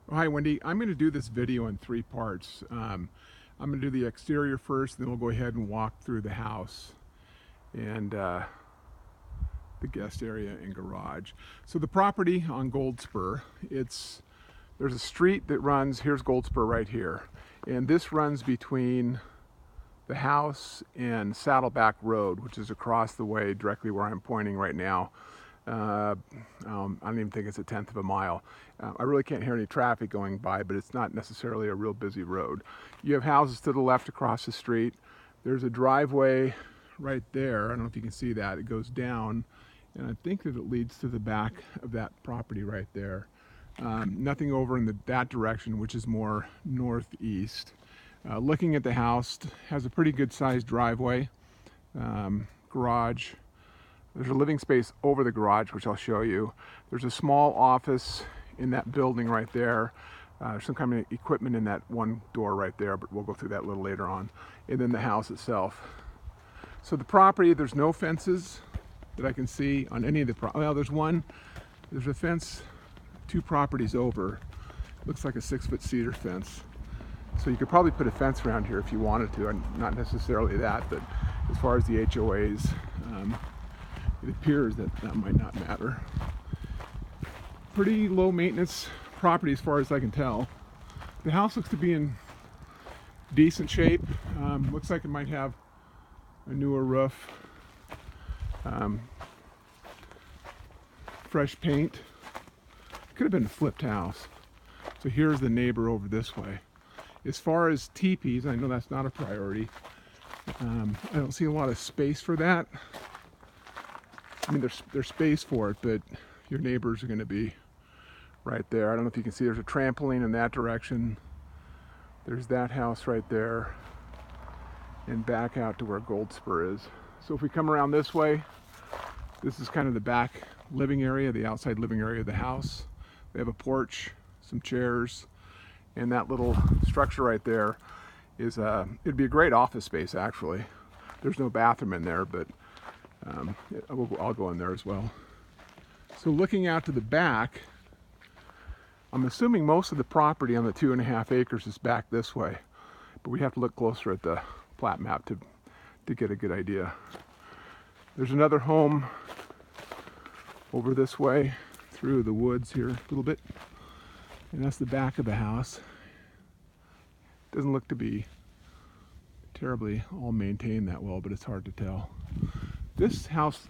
Hi Wendy, I'm going to do this video in three parts. I'm going to do the exterior first, then we'll go ahead and walk through the house and the guest area and garage. So the property on Goldspur, there's a street that runs, here's Goldspur right here, and this runs between the house and Saddleback Road, which is across the way directly where I'm pointing right now. I don't even think it's a tenth of a mile. I really can't hear any traffic going by, but it's not necessarily a real busy road. You have houses to the left across the street. There's a driveway right there. I don't know if you can see that. It goes down, and I think that it leads to the back of that property right there. Nothing over in that direction, which is more northeast. Looking at the house, has a pretty good sized driveway, garage. There's a living space over the garage, which I'll show you. There's a small office in that building right there. There's some kind of equipment in that one door right there, but we'll go through that a little later on. And then the house itself. So the property, there's no fences that I can see on any of the well, there's a fence 2 properties over. Looks like a 6-foot cedar fence. So you could probably put a fence around here if you wanted to, and not necessarily that, but as far as the HOAs, it appears that might not matter. Pretty low maintenance property as far as I can tell. The house looks to be in decent shape. Looks like it might have a newer roof, fresh paint. Could have been a flipped house. So here's the neighbor over this way. As far as teepees, I know that's not a priority. I don't see a lot of space for that. I mean, there's space for it, but your neighbors are going to be right there. I don't know if you can see, there's a trampoline in that direction. There's that house right there, and back out to where Goldspur is. So if we come around this way, this is kind of the back living area, the outside living area of the house. They have a porch, some chairs, and that little structure right there is it'd be a great office space actually. There's no bathroom in there, but I'll go in there as well. So looking out to the back, I'm assuming most of the property on the 2.5 acres is back this way, but we have to look closer at the plat map to get a good idea. There's another home over this way through the woods here a little bit, and that's the back of the house. Doesn't look to be terribly all maintained that well, but it's hard to tell. This house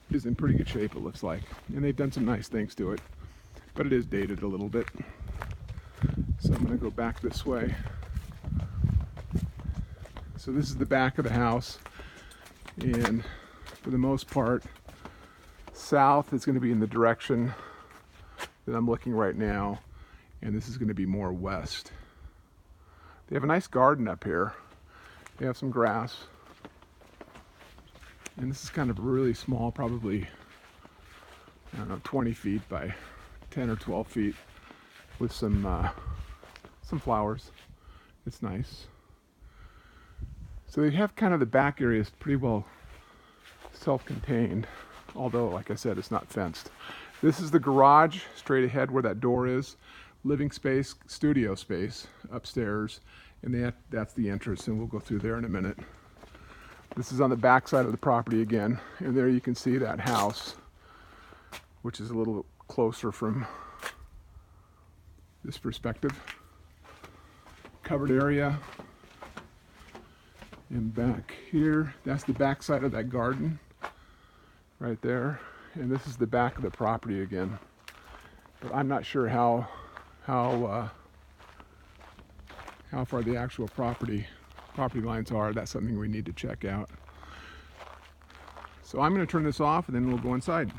is in pretty good shape, it looks like, and they've done some nice things to it, but it is dated a little bit. So I'm going to go back this way. So this is the back of the house, and for the most part, south is going to be in the direction that I'm looking right now, and this is going to be more west. They have a nice garden up here. They have some grass. And this is kind of really small, probably, I don't know, 20 feet by 10 or 12 feet with some flowers. It's nice. So they have kind of the back areas pretty well self-contained, although, like I said, it's not fenced. This is the garage straight ahead where that door is. Living space, studio space upstairs, and that's the entrance, and we'll go through there in a minute. This is on the back side of the property again, and there you can see that house, which is a little closer from this perspective. Covered area. And back here, that's the back side of that garden right there, and this is the back of the property again. But I'm not sure how far the actual property lines are. That's something we need to check out. So I'm going to turn this off, and then we'll go inside.